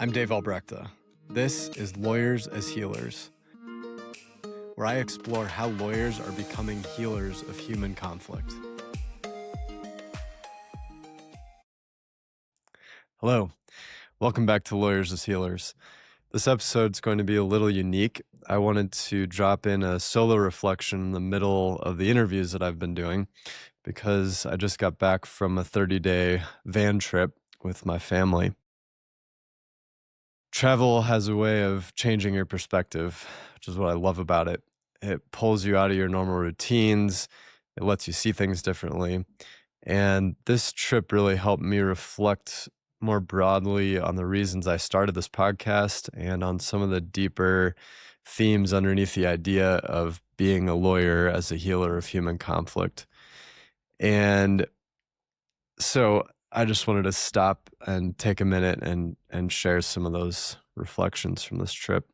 I'm Dave Albrechtha. This is Lawyers as Healers, where I explore how lawyers are becoming healers of human conflict. Hello, welcome back to Lawyers as Healers. This episode's going to be a little unique. I wanted to drop in a solo reflection in the middle of the interviews that I've been doing because I just got back from a 30-day van trip with my family. Travel has a way of changing your perspective, which is what I love about it. It pulls you out of your normal routines. It lets you see things differently. And this trip really helped me reflect more broadly on the reasons I started this podcast and on some of the deeper themes underneath the idea of being a lawyer as a healer of human conflict. And so I just wanted to stop and take a minute and share some of those reflections from this trip.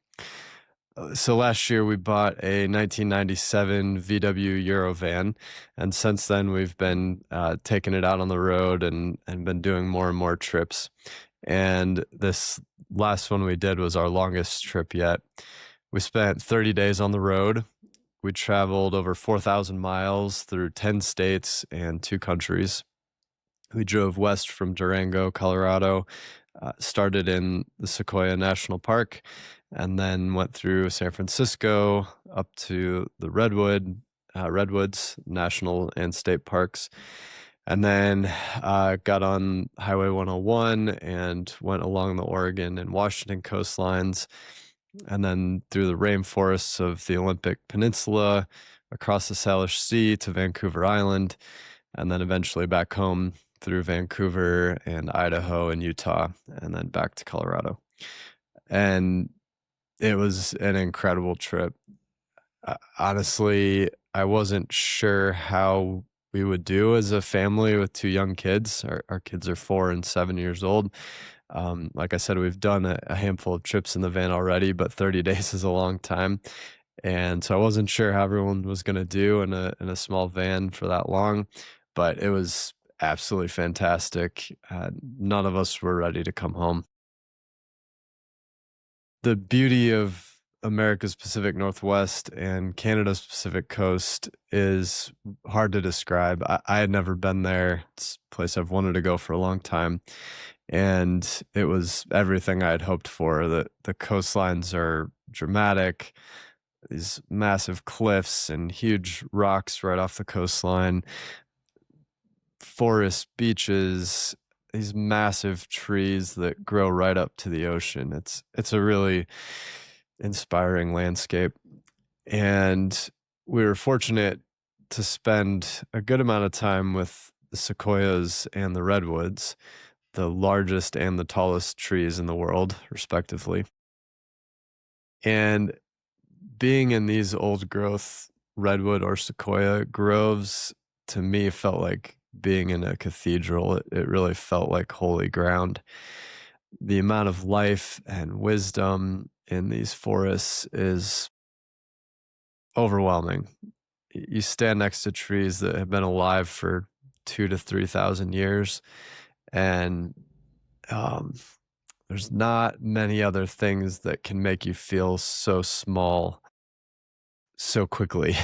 So last year we bought a 1997 VW Eurovan, and since then we've been taking it out on the road and been doing more and more trips. And this last one we did was our longest trip yet. We spent 30 days on the road. We traveled over 4,000 miles through 10 states and 2 countries. We drove west from Durango, Colorado, started in the Sequoia National Park, and then went through San Francisco up to the Redwoods National and State Parks, and then got on Highway 101 and went along the Oregon and Washington coastlines, and then through the rainforests of the Olympic Peninsula, across the Salish Sea to Vancouver Island, and then eventually back home through Vancouver and Idaho and Utah, and then back to Colorado. And it was an incredible trip. Honestly, I wasn't sure how we would do as a family with 2 young kids. Our kids are 4 and 7 years old. Like I said, we've done a handful of trips in the van already, but 30 days is a long time. And so I wasn't sure how everyone was going to do in a small van for that long, but it was absolutely fantastic. None of us were ready to come home. The beauty of America's Pacific Northwest and Canada's Pacific Coast is hard to describe. I had never been there. It's a place I've wanted to go for a long time. And it was everything I had hoped for. The coastlines are dramatic, these massive cliffs and huge rocks right off the coastline, forest, beaches, these massive trees that grow right up to the ocean. It's a really inspiring landscape. And we were fortunate to spend a good amount of time with the Sequoias and the Redwoods, the largest and the tallest trees in the world, respectively. And being in these old growth redwood or sequoia groves, to me, felt like being in a cathedral. It really felt like holy ground. The amount of life and wisdom in these forests is overwhelming. You stand next to trees that have been alive for 2,000 to 3,000 years, and there's not many other things that can make you feel so small so quickly.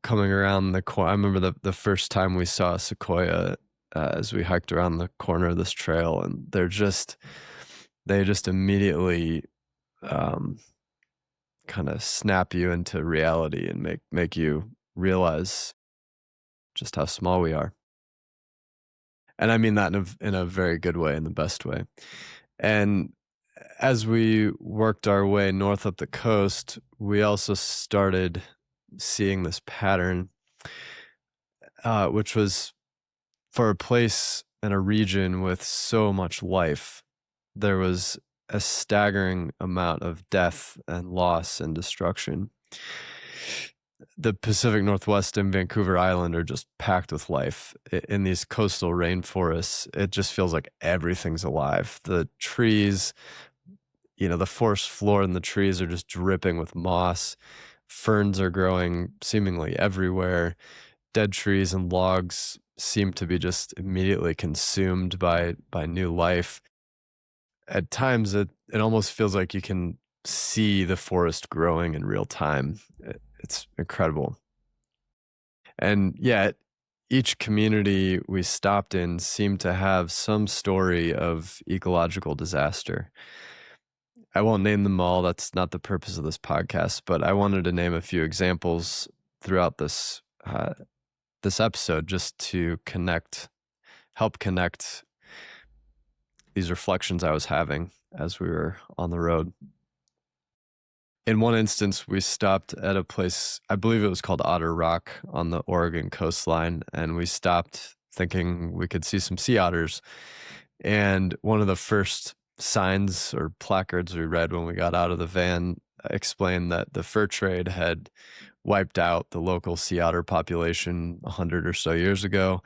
Coming around the corner, I remember the first time we saw a sequoia as we hiked around the corner of this trail, and they just immediately kind of snap you into reality and make you realize just how small we are. And I mean that in a very good way, in the best way. And as we worked our way north up the coast, we also started seeing this pattern, which was, for a place and a region with so much life, there was a staggering amount of death and loss and destruction. The Pacific Northwest and Vancouver Island are just packed with life. In these coastal rainforests, it just feels like everything's alive. The trees, the forest floor and the trees are just dripping with moss. Ferns are growing seemingly everywhere. Dead trees and logs seem to be just immediately consumed by new life. At times, it almost feels like you can see the forest growing in real time. It's incredible. And yet, each community we stopped in seemed to have some story of ecological disaster. I won't name them all. That's not the purpose of this podcast, but I wanted to name a few examples throughout this episode just to help connect these reflections I was having as we were on the road. In one instance, we stopped at a place, I believe it was called Otter Rock on the Oregon coastline, and we stopped thinking we could see some sea otters. And one of the first signs or placards we read when we got out of the van explained that the fur trade had wiped out the local sea otter population 100 or so years ago,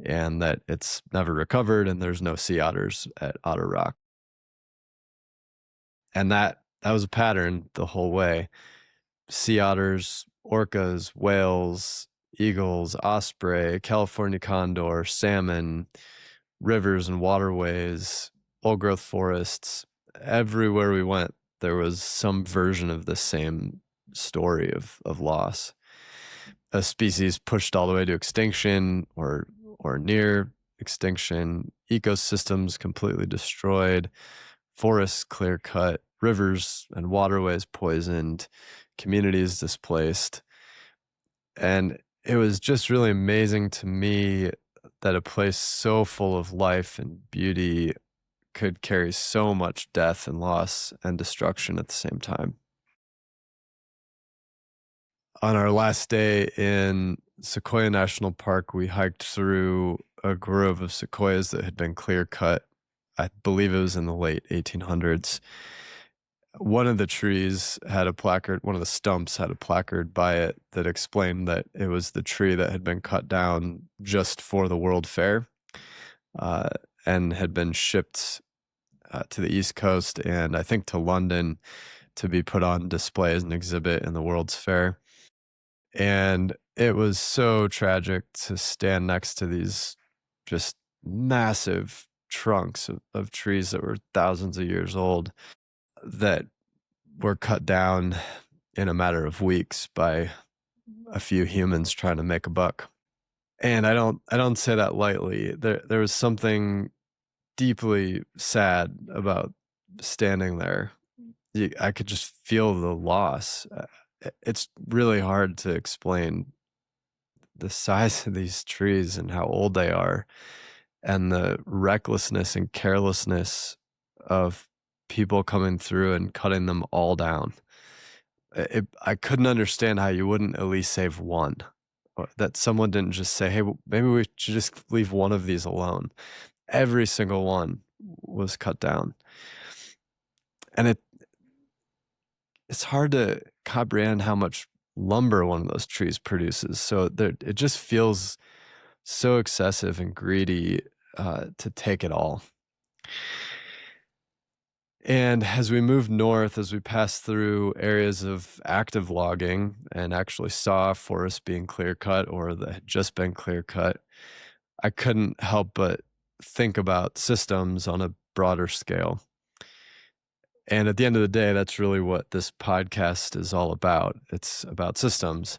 and that it's never recovered and there's no sea otters at Otter Rock. And that was a pattern the whole way. Sea otters, orcas, whales, eagles, osprey, California condor, salmon, rivers and waterways, old growth forests. Everywhere we went, there was some version of the same story of loss. A species pushed all the way to extinction or near extinction, ecosystems completely destroyed, forests clear cut, rivers and waterways poisoned, communities displaced. And it was just really amazing to me that a place so full of life and beauty could carry so much death and loss and destruction at the same time. On our last day in Sequoia National Park, we hiked through a grove of sequoias that had been clear cut. I believe it was in the late 1800s. One of the trees had a placard, one of the stumps had a placard by it that explained that it was the tree that had been cut down just for the World Fair, uh, and had been shipped to the East Coast and I think to London to be put on display as an exhibit in the World's Fair. And it was so tragic to stand next to these just massive trunks of trees that were thousands of years old that were cut down in a matter of weeks by a few humans trying to make a buck. And I don't say that lightly. There was something deeply sad about standing there. I could just feel the loss. It's really hard to explain the size of these trees and how old they are, and the recklessness and carelessness of people coming through and cutting them all down. I couldn't understand how you wouldn't at least save one, or that someone didn't just say, hey, maybe we should just leave one of these alone. Every single one was cut down. And it's hard to comprehend how much lumber one of those trees produces. So it just feels so excessive and greedy to take it all. And as we moved north, as we passed through areas of active logging and actually saw forests being clear cut or that had just been clear cut, I couldn't help but think about systems on a broader scale. And at the end of the day, that's really what this podcast is all about. It's about systems,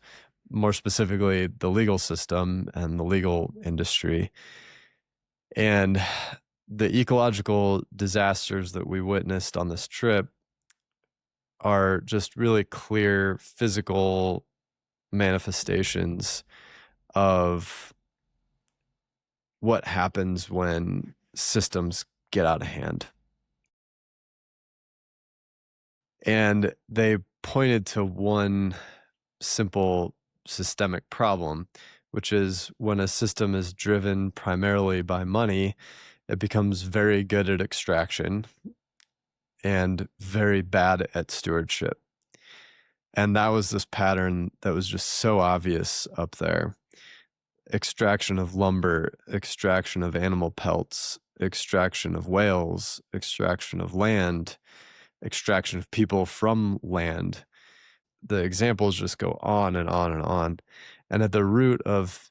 more specifically, the legal system and the legal industry. And the ecological disasters that we witnessed on this trip are just really clear physical manifestations of what happens when systems get out of hand. And they pointed to one simple systemic problem, which is when a system is driven primarily by money, it becomes very good at extraction and very bad at stewardship. And that was this pattern that was just so obvious up there. Extraction of lumber, extraction of animal pelts, extraction of whales, extraction of land, extraction of people from land. The examples just go on and on and on. And at the root of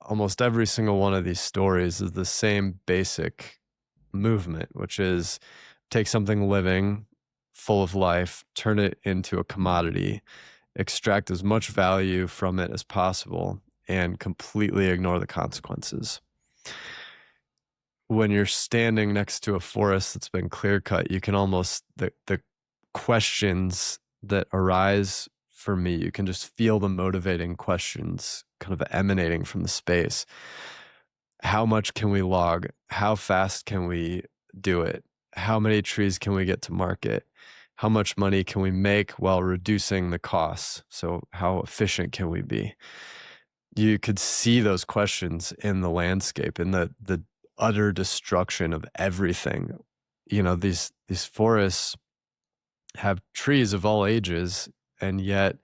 almost every single one of these stories is the same basic movement, which is take something living, full of life, turn it into a commodity, extract as much value from it as possible, and completely ignore the consequences. When you're standing next to a forest that's been clear cut, you can almost, the questions that arise for me, you can just feel the motivating questions kind of emanating from the space. How much can we log? How fast can we do it? How many trees can we get to market? How much money can we make while reducing the costs? So how efficient can we be? You could see those questions in the landscape, in the utter destruction of everything. You know, these forests have trees of all ages, and yet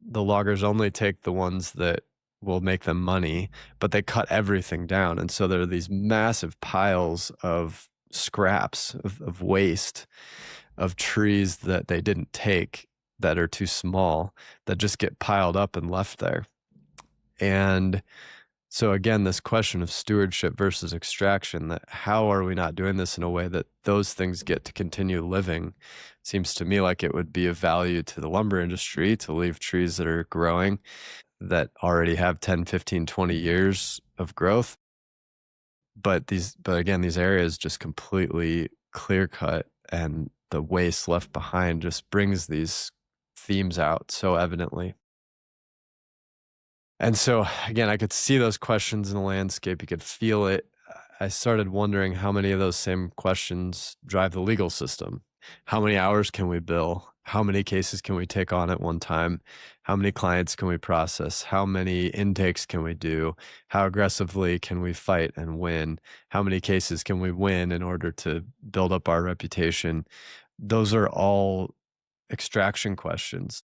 the loggers only take the ones that will make them money, but they cut everything down. And so there are these massive piles of scraps, of waste, of trees that they didn't take, that are too small, that just get piled up and left there. And so again, this question of stewardship versus extraction, that how are we not doing this in a way that those things get to continue living? Seems to me like it would be of value to the lumber industry to leave trees that are growing, that already have 10, 15, 20 years of growth. But again, these areas just completely clear cut, and the waste left behind just brings these themes out so evidently. And so again, I could see those questions in the landscape. You could feel it. I started wondering how many of those same questions drive the legal system. How many hours can we bill? How many cases can we take on at one time? How many clients can we process? How many intakes can we do? How aggressively can we fight and win? How many cases can we win in order to build up our reputation? Those are all extraction questions.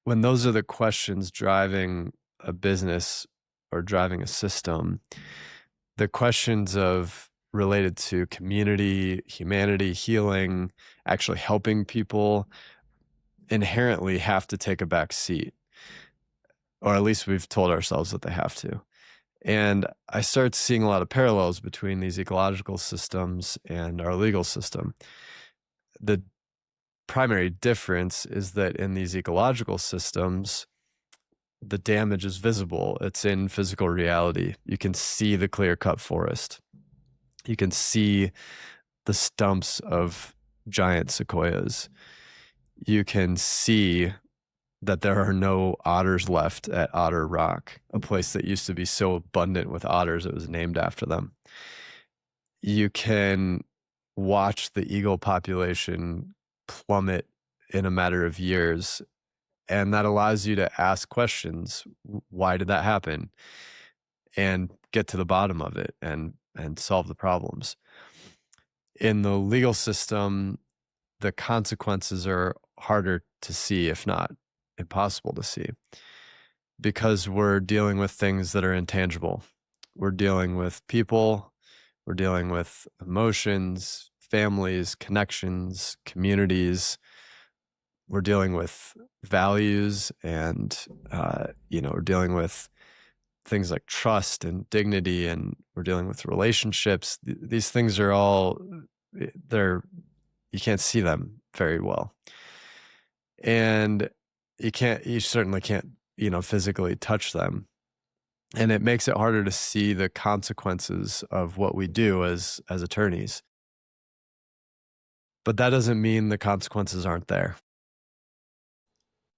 When those are the questions driving a business or driving a system, the questions of related to community, humanity, healing, actually helping people inherently have to take a back seat, or at least we've told ourselves that they have to. And I start seeing a lot of parallels between these ecological systems and our legal system. The primary difference is that in these ecological systems, the damage is visible. It's in physical reality. You can see the clear-cut forest. You can see the stumps of giant sequoias. You can see that there are no otters left at Otter Rock, a place that used to be so abundant with otters it was named after them. You can watch the eagle population plummet in a matter of years, and that allows you to ask questions. Why did that happen? And get to the bottom of it and solve the problems. In the legal system, the consequences are harder to see, if not impossible to see, because we're dealing with things that are intangible. We're dealing with people, we're dealing with emotions, families, connections, communities. We're dealing with values, and we're dealing with things like trust and dignity, and we're dealing with relationships. These things are all, you can't see them very well, and you certainly can't physically touch them, and it makes it harder to see the consequences of what we do as attorneys. But that doesn't mean the consequences aren't there.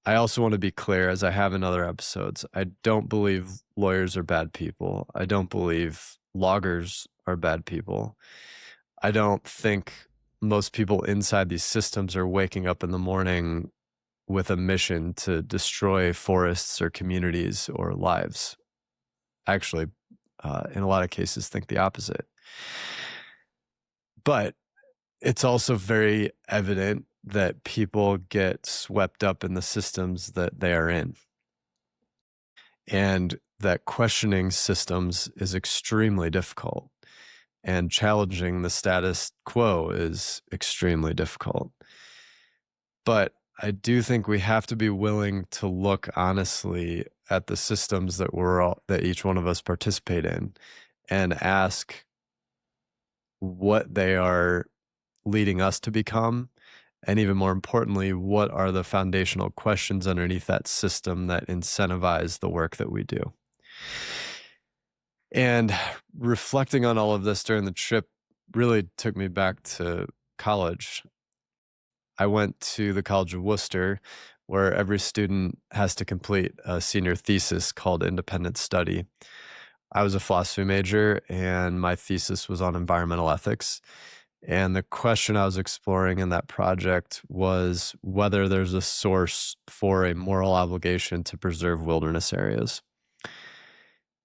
I also want to be clear, as I have in other episodes, I don't believe lawyers are bad people. I don't believe loggers are bad people. I don't think most people inside these systems are waking up in the morning with a mission to destroy forests or communities or lives. Actually, in a lot of cases, think the opposite. But it's also very evident that people get swept up in the systems that they are in, and that questioning systems is extremely difficult, and challenging the status quo is extremely difficult. But I do think we have to be willing to look honestly at the systems that each one of us participate in, and ask what they are leading us to become? And even more importantly, what are the foundational questions underneath that system that incentivize the work that we do? And reflecting on all of this during the trip really took me back to college. I went to the College of Worcester, where every student has to complete a senior thesis called independent study. I was a philosophy major, and my thesis was on environmental ethics. And the question I was exploring in that project was whether there's a source for a moral obligation to preserve wilderness areas.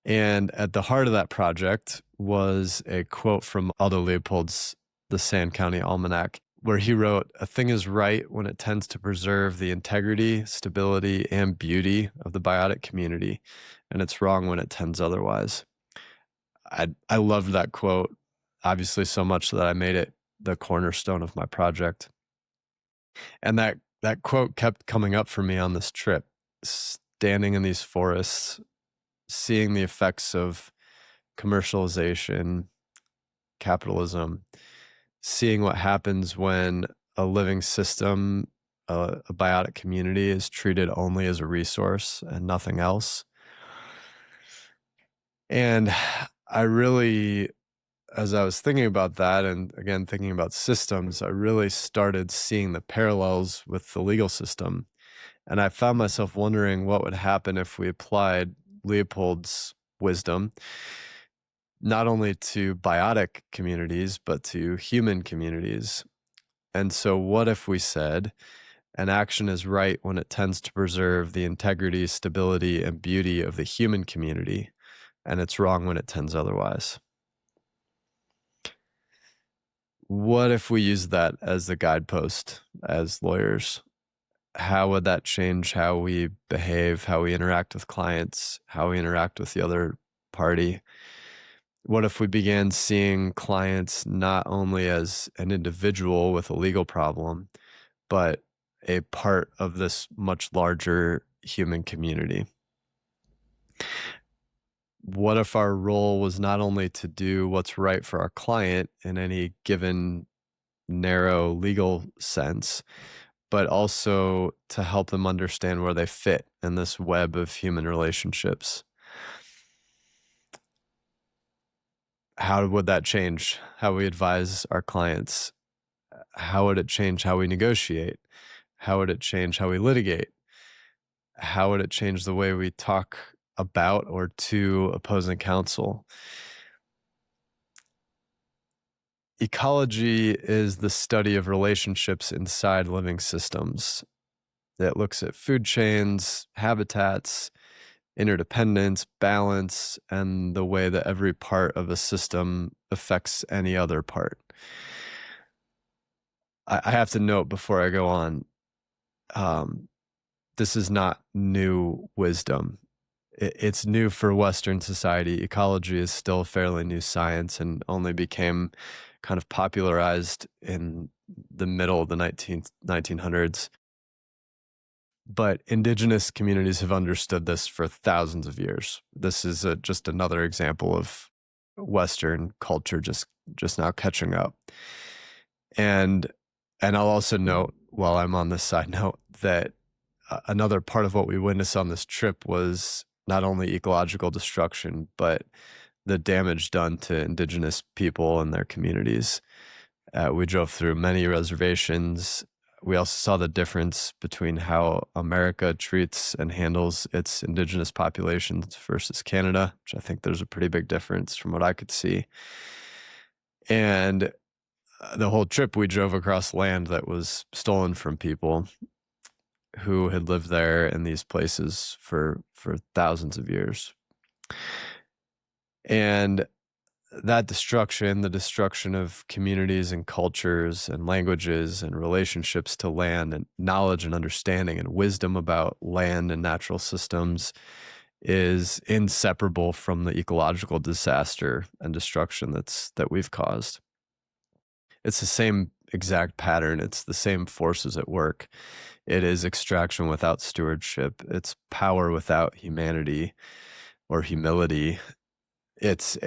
And at the heart of that project was a quote from Aldo Leopold's The Sand County Almanac, where he wrote, "A thing is right when it tends to preserve the integrity, stability, and beauty of the biotic community, and it's wrong when it tends otherwise." I loved that quote, obviously so much that I made it the cornerstone of my project. And that quote kept coming up for me on this trip, standing in these forests, seeing the effects of commercialization, capitalism, seeing what happens when a living system, a biotic community is treated only as a resource and nothing else. And I really, as I was thinking about that, and again, thinking about systems, I really started seeing the parallels with the legal system. And I found myself wondering what would happen if we applied Leopold's wisdom not only to biotic communities, but to human communities. And so, what if we said an action is right when it tends to preserve the integrity, stability, and beauty of the human community, and it's wrong when it tends otherwise? What if we use that as the guidepost as lawyers? How would that change how we behave, how we interact with clients, how we interact with the other party? What if we began seeing clients not only as an individual with a legal problem, but a part of this much larger human community? What if our role was not only to do what's right for our client in any given narrow legal sense, but also to help them understand where they fit in this web of human relationships? How would that change how we advise our clients? How would it change how we negotiate? How would it change how we litigate? How would it change the way we talk about or to opposing counsel? Ecology is the study of relationships inside living systems. It looks at food chains, habitats, interdependence, balance, and the way that every part of a system affects any other part. I have to note before I go on, um, this is not new wisdom. It's new for Western society. Ecology is still a fairly new science and only became kind of popularized in the middle of the 1900s. But indigenous communities have understood this for thousands of years. This is just another example of Western culture just now catching up. And I'll also note, while I'm on this side note, that another part of what we witnessed on this trip was not only ecological destruction, but the damage done to indigenous people and their communities. We drove through many reservations. We also saw the difference between how America treats and handles its indigenous populations versus Canada, which I think there's a pretty big difference from what I could see. And the whole trip, we drove across land that was stolen from people who had lived there in these places for thousands of years. And that destruction, the destruction of communities and cultures and languages and relationships to land and knowledge and understanding and wisdom about land and natural systems, is inseparable from the ecological disaster and destruction that we've caused. It's the same exact pattern. It's the same forces at work. It is extraction without stewardship. It's power without humanity or humility. It's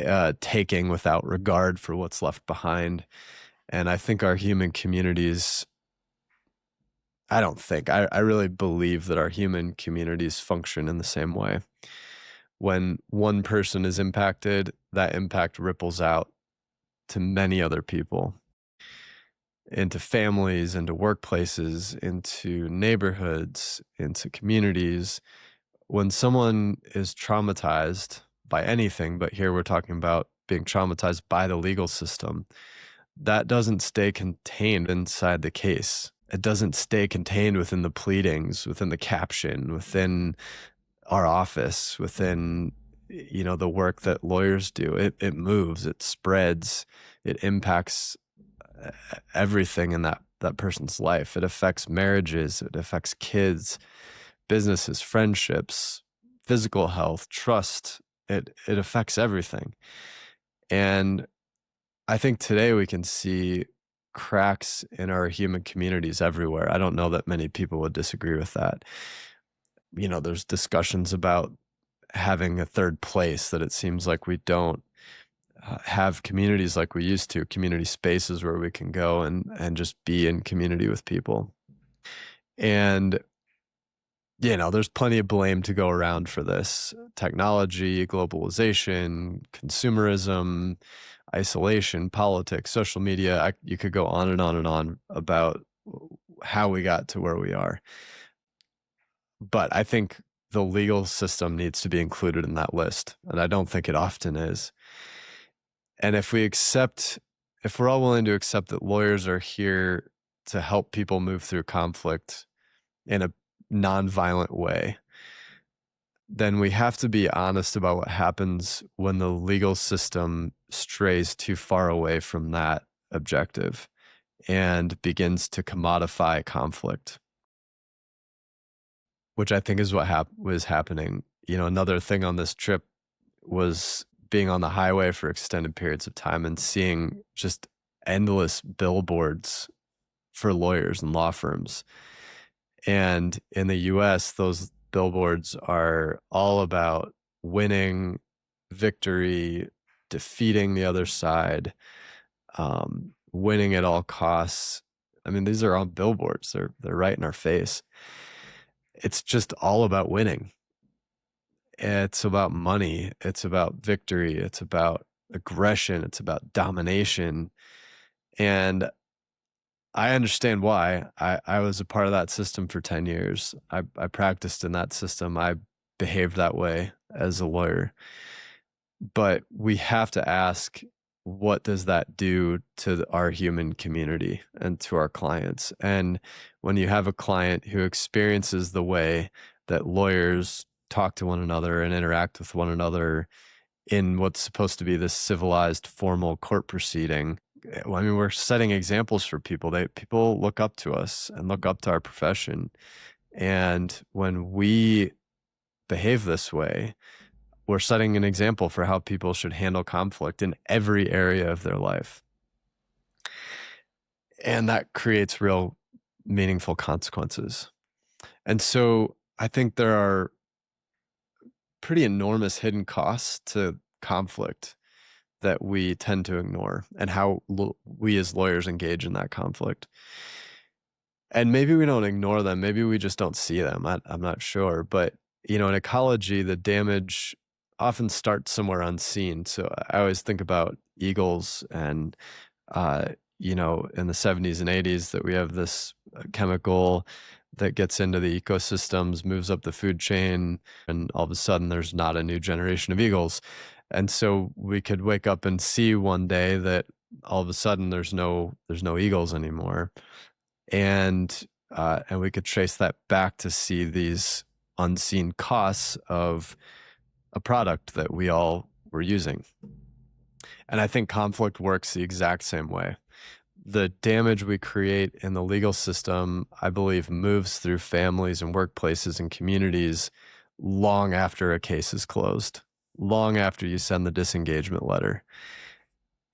taking without regard for what's left behind. And I think our human communities, I don't think, I really believe that our human communities function in the same way. When one person is impacted, that impact ripples out to many other people, into families, into workplaces, into neighborhoods, into communities. When someone is traumatized by anything, but here we're talking about being traumatized by the legal system, that doesn't stay contained inside the case. It doesn't stay contained within the pleadings, within the caption, within our office, within the work that lawyers do. It moves, it spreads, it impacts everything in that person's life. It affects marriages, it affects kids, businesses, friendships, physical health, trust. It affects everything. And I think today we can see cracks in our human communities everywhere. I don't know that many people would disagree with that. There's discussions about having a third place, that it seems like we don't have communities like we used to, community spaces where we can go and just be in community with people. And there's plenty of blame to go around for this: technology, globalization, consumerism, isolation, politics, social media. You could go on and on and on about how we got to where we are. But I think the legal system needs to be included in that list, and I don't think it often is. And if we're all willing to accept that lawyers are here to help people move through conflict in a nonviolent way, then we have to be honest about what happens when the legal system strays too far away from that objective and begins to commodify conflict, which I think is what was happening. Another thing on this trip was being on the highway for extended periods of time and seeing just endless billboards for lawyers and law firms. And in the US, those billboards are all about winning, victory, defeating the other side, winning at all costs. I mean, these are all billboards. They're right in our face. It's just all about winning. It's about money. It's about victory. It's about aggression. It's about domination. And I understand why. I was a part of that system for 10 years. I practiced in that system. I behaved that way as a lawyer. But we have to ask, what does that do to our human community and to our clients? And when you have a client who experiences the way that lawyers talk to one another and interact with one another in what's supposed to be this civilized, formal court proceeding, I mean, we're setting examples for people. People look up to us and look up to our profession. And when we behave this way, we're setting an example for how people should handle conflict in every area of their life. And that creates real meaningful consequences. And so I think there are pretty enormous hidden costs to conflict that we tend to ignore, and how we as lawyers engage in that conflict. And maybe we don't ignore them. Maybe we just don't see them. I'm not sure. But, in ecology, the damage often starts somewhere unseen. So I always think about eagles and, in the 70s and 80s, that we have this chemical that gets into the ecosystems, moves up the food chain, and all of a sudden there's not a new generation of eagles. And so we could wake up and see one day that all of a sudden there's no eagles anymore. And we could trace that back to see these unseen costs of a product that we all were using. And I think conflict works the exact same way. The damage we create in the legal system, I believe, moves through families and workplaces and communities long after a case is closed, long after you send the disengagement letter.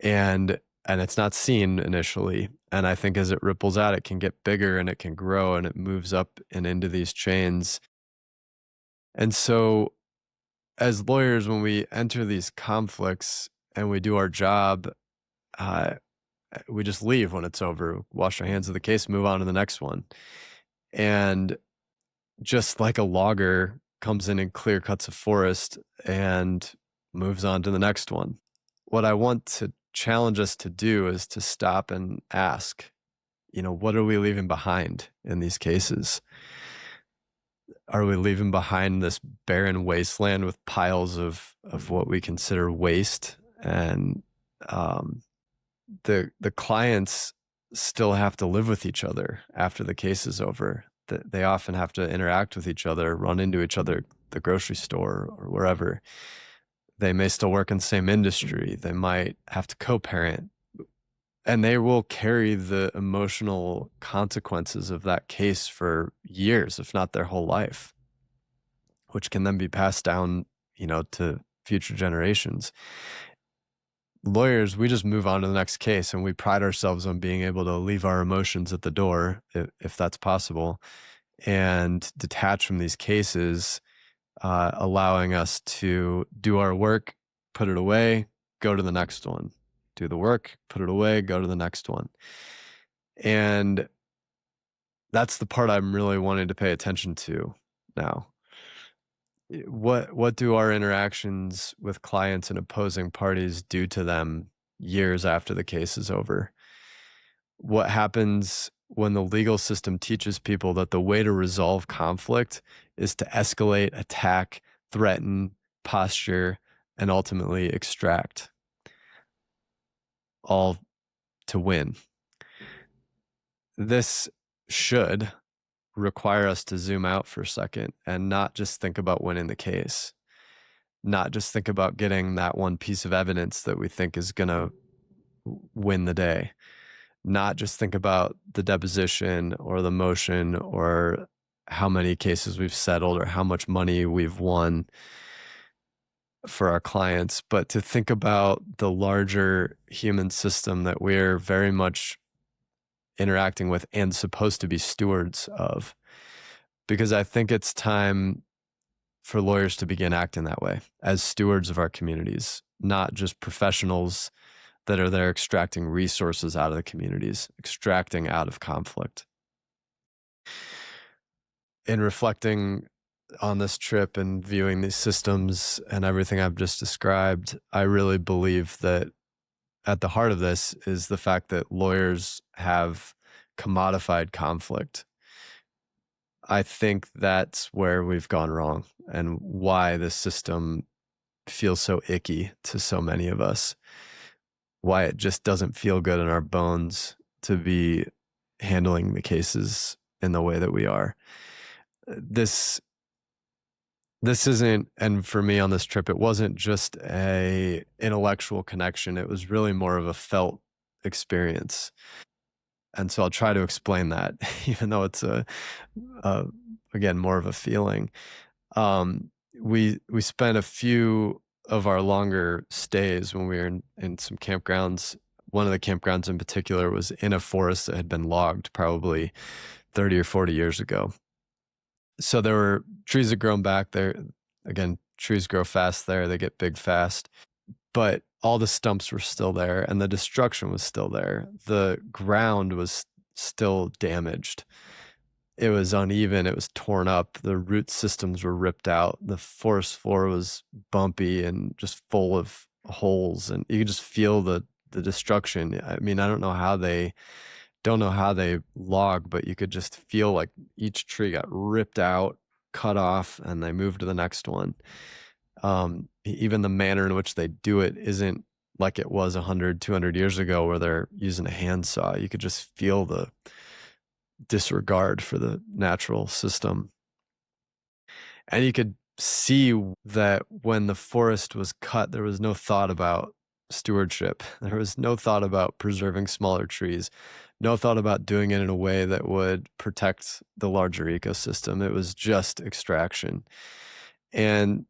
And it's not seen initially. And I think as it ripples out, it can get bigger and it can grow and it moves up and into these chains. And so as lawyers, when we enter these conflicts and we do our job, We just leave when it's over, wash our hands of the case, move on to the next one. And just like a logger comes in and clear cuts a forest and moves on to the next one. What I want to challenge us to do is to stop and ask, what are we leaving behind in these cases? Are we leaving behind this barren wasteland with piles of what we consider waste? And the clients still have to live with each other after the case is over. They often have to interact with each other, run into each other at the grocery store or wherever. They may still work in the same industry. They might have to co-parent, and they will carry the emotional consequences of that case for years, if not their whole life, which can then be passed down, to future generations. Lawyers, we just move on to the next case, and we pride ourselves on being able to leave our emotions at the door, if that's possible, and detach from these cases, allowing us to do our work, put it away, go to the next one. Do the work, put it away, go to the next one. And that's the part I'm really wanting to pay attention to now. What do our interactions with clients and opposing parties do to them years after the case is over? What happens when the legal system teaches people that the way to resolve conflict is to escalate, attack, threaten, posture, and ultimately extract, all to win? This should require us to zoom out for a second and not just think about winning the case, not just think about getting that one piece of evidence that we think is going to win the day, not just think about the deposition or the motion or how many cases we've settled or how much money we've won for our clients, but to think about the larger human system that we're very much interacting with and supposed to be stewards of. Because I think it's time for lawyers to begin acting that way as stewards of our communities, not just professionals that are there extracting resources out of the communities, extracting out of conflict. In reflecting on this trip and viewing these systems and everything I've just described, I really believe that at the heart of this is the fact that lawyers have commodified conflict. I think that's where we've gone wrong and why the system feels so icky to so many of us, why it just doesn't feel good in our bones to be handling the cases in the way that we are. This isn't, and for me on this trip, it wasn't just a intellectual connection. It was really more of a felt experience. And so I'll try to explain that, even though it's again, more of a feeling. We spent a few of our longer stays when we were in some campgrounds. One of the campgrounds in particular was in a forest that had been logged probably 30 or 40 years ago. So there were trees that grown back there. Again, trees grow fast there. They get big fast. But all the stumps were still there and the destruction was still there. The ground was still damaged. It was uneven. It was torn up. The root systems were ripped out. The forest floor was bumpy and just full of holes. And you could just feel the destruction. I mean, I don't know how they log, but you could just feel like each tree got ripped out, cut off, and they moved to the next one. Even the manner in which they do it isn't like it was 100, 200 years ago where they're using a handsaw. You could just feel the disregard for the natural system. And you could see that when the forest was cut, there was no thought about stewardship. There was no thought about preserving smaller trees, no thought about doing it in a way that would protect the larger ecosystem. It was just extraction. And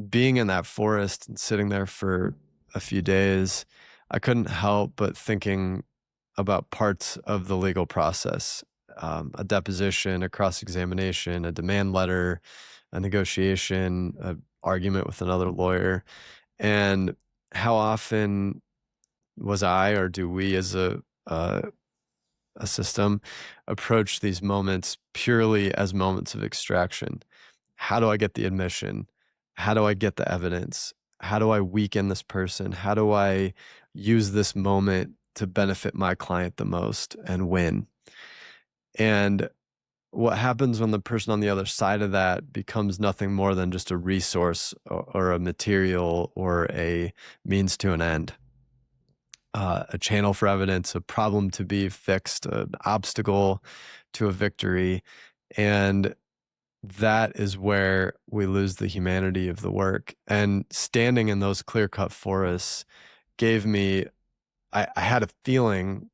being in that forest and sitting there for a few days, I couldn't help but thinking about parts of the legal process, a deposition, a cross-examination, a demand letter, a negotiation, an argument with another lawyer, and how often was I, or do we as a uh, a system, approach these moments purely as moments of extraction. How do I get the admission? How do I get the evidence? How do I weaken this person? How do I use this moment to benefit my client the most and win? And what happens when the person on the other side of that becomes nothing more than just a resource or a material or a means to an end, a channel for evidence, a problem to be fixed, an obstacle to a victory. And that is where we lose the humanity of the work. And standing in those clear-cut forests gave me, I had a feeling,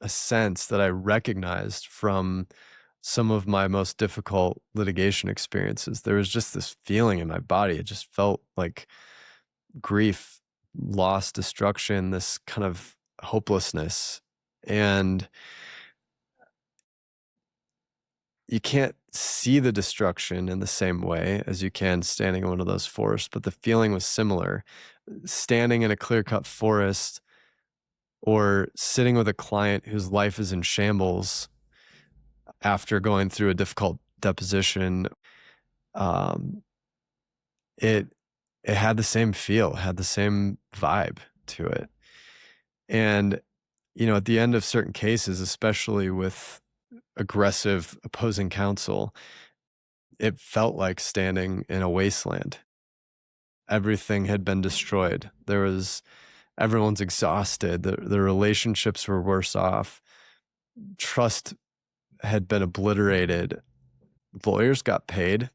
a sense that I recognized from some of my most difficult litigation experiences. There was just this feeling in my body. It just felt like grief, loss, destruction, this kind of hopelessness. And you can't see the destruction in the same way as you can standing in one of those forests, but the feeling was similar. Standing in a clear-cut forest or sitting with a client whose life is in shambles after going through a difficult deposition, um, it it had the same feel, had the same vibe to it. And, at the end of certain cases, especially with aggressive opposing counsel, it felt like standing in a wasteland. Everything had been destroyed. Everyone's exhausted. The relationships were worse off. Trust had been obliterated. Lawyers got paid.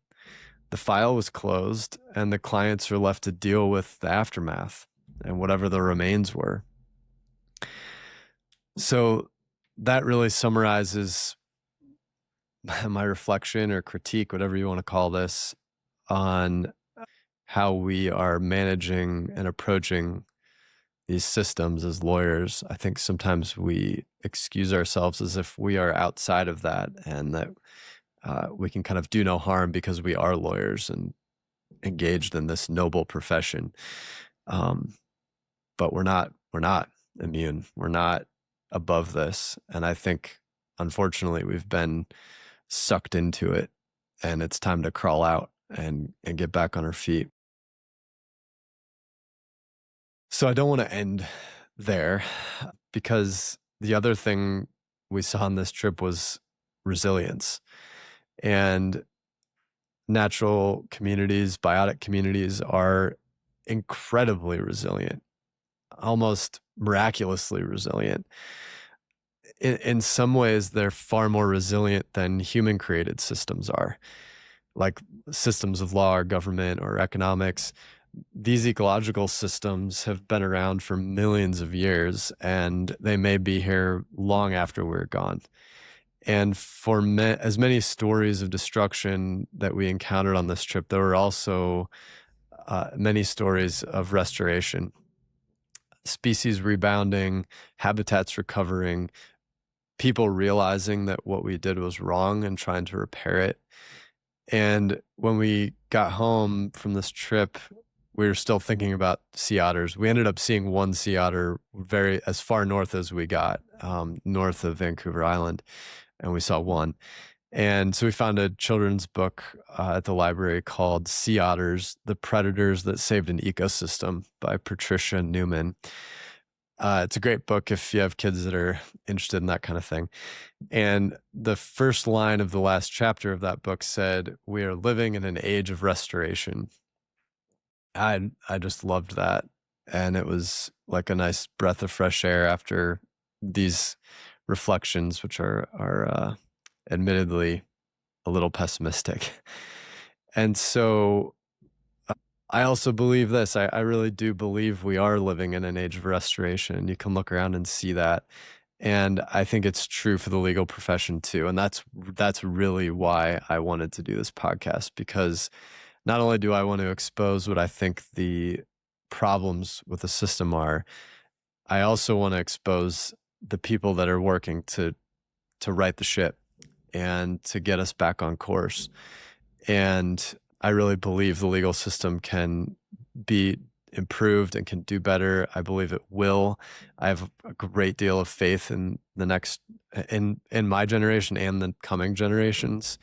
The file was closed, and the clients are left to deal with the aftermath and whatever the remains were. So that really summarizes my reflection or critique, whatever you want to call this, on how we are managing and approaching these systems as lawyers. I think sometimes we excuse ourselves as if we are outside of that and that we can kind of do no harm because we are lawyers and engaged in this noble profession. But we're not immune. We're not above this. And I think, unfortunately, we've been sucked into it, and it's time to crawl out and get back on our feet. So I don't want to end there, because the other thing we saw on this trip was resilience. And natural communities, biotic communities, are incredibly resilient, almost miraculously resilient. In some ways, they're far more resilient than human-created systems are, like systems of law or government or economics. These ecological systems have been around for millions of years, and they may be here long after we're gone. And for as many stories of destruction that we encountered on this trip, there were also many stories of restoration, species rebounding, habitats recovering, people realizing that what we did was wrong and trying to repair it. And when we got home from this trip, we were still thinking about sea otters. We ended up seeing one sea otter as far north as we got, north of Vancouver Island, and we saw one. And so we found a children's book at the library called Sea Otters, The Predators That Saved an Ecosystem by Patricia Newman. It's a great book if you have kids that are interested in that kind of thing. And the first line of the last chapter of that book said, "We are living in an age of restoration." I just loved that. And it was like a nice breath of fresh air after these reflections, which are admittedly a little pessimistic. And so I also believe this. I really do believe we are living in an age of restoration. You can look around and see that. And I think it's true for the legal profession too. And that's really why I wanted to do this podcast, because not only do I want to expose what I think the problems with the system are, I also want to expose the people that are working to right the ship and to get us back on course. And I really believe the legal system can be improved and can do better. I believe it will. I have a great deal of faith in the next in my generation and the coming generations.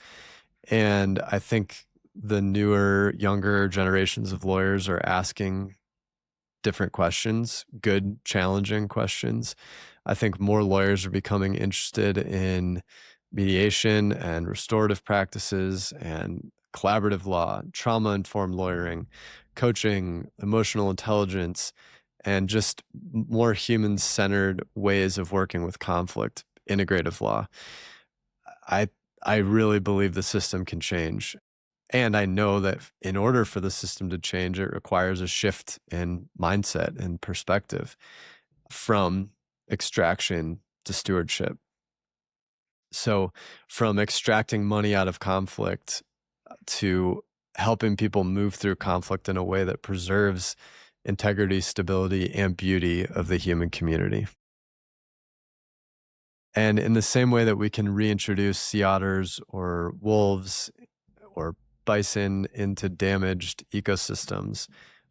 And I think the newer, younger generations of lawyers are asking different questions, good, challenging questions. I think more lawyers are becoming interested in mediation and restorative practices and collaborative law, trauma-informed lawyering, coaching, emotional intelligence, and just more human-centered ways of working with conflict, integrative law. I I really believe the system can change. And I know that in order for the system to change, it requires a shift in mindset and perspective from extraction to stewardship. So, from extracting money out of conflict to helping people move through conflict in a way that preserves integrity, stability, and beauty of the human community. And in the same way that we can reintroduce sea otters or wolves or bison into damaged ecosystems,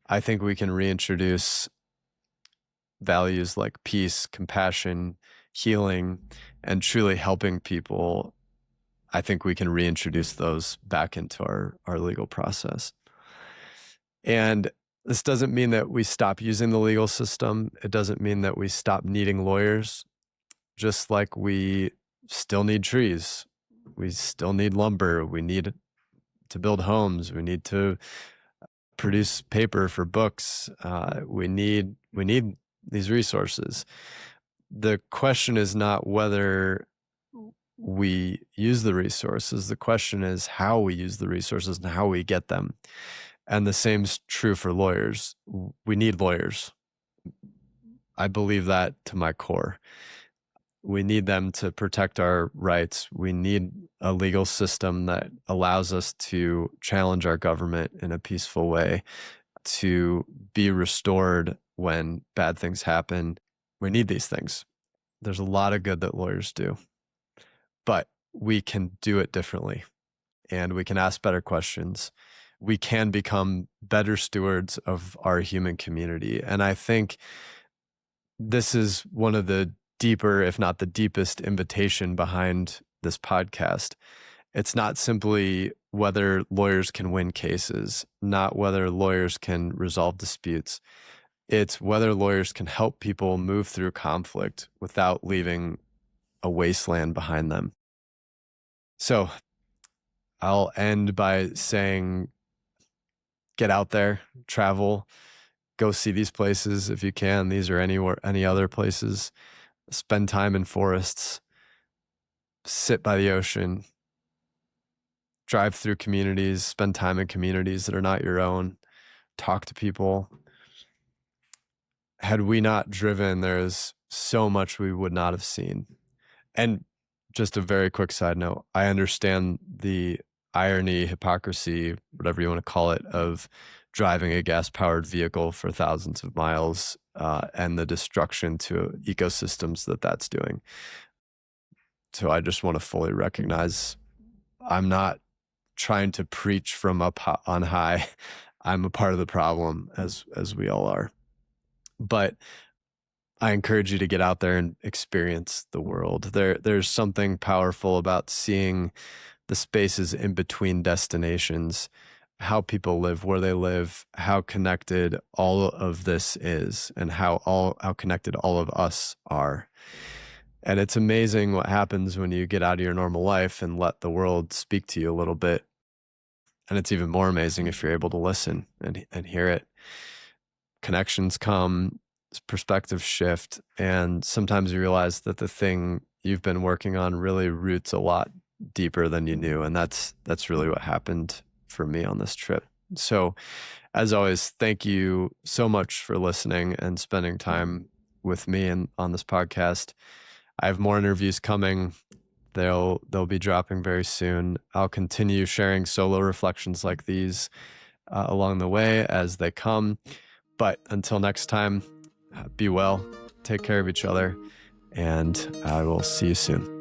I think we can reintroduce values like peace, compassion, healing, and truly helping people. I think we can reintroduce those back into our legal process. And this doesn't mean that we stop using the legal system. It doesn't mean that we stop needing lawyers, just like we still need trees. We still need lumber. We need to build homes. We need to produce paper for books. We need these resources. The question is not whether we use the resources. The question is how we use the resources and how we get them. And the same's true for lawyers. We need lawyers. I believe that to my core. We need them to protect our rights. We need a legal system that allows us to challenge our government in a peaceful way, to be restored when bad things happen. We need these things. There's a lot of good that lawyers do, but we can do it differently and we can ask better questions. We can become better stewards of our human community. And I think this is one of the deeper, if not the deepest, invitation behind this podcast. It's not simply whether lawyers can win cases, not whether lawyers can resolve disputes. It's whether lawyers can help people move through conflict without leaving a wasteland behind them. So I'll end by saying, get out there, travel, go see these places if you can. These or any other places. Spend time in forests, sit by the ocean, drive through communities, spend time in communities that are not your own, talk to people. Had we not driven, there is so much we would not have seen. And just a very quick side note, I understand the irony, hypocrisy, whatever you want to call it, of driving a gas-powered vehicle for thousands of miles and the destruction to ecosystems that that's doing. So I just want to fully recognize I'm not trying to preach from up on high. I'm a part of the problem, as we all are. But I encourage you to get out there and experience the world. There's something powerful about seeing the spaces in between destinations, how people live, where they live, how connected all of this is, and how connected all of us are. And it's amazing what happens when you get out of your normal life and let the world speak to you a little bit. And it's even more amazing if you're able to listen and hear it. Connections come, perspective shift, and sometimes you realize that the thing you've been working on really roots a lot deeper than you knew. And that's really what happened for me on this trip. So as always, thank you so much for listening and spending time with me and on this podcast. I have more interviews coming. They'll be dropping very soon. I'll continue sharing solo reflections like these along the way as they come. But until next time, be well, take care of each other, and I will see you soon.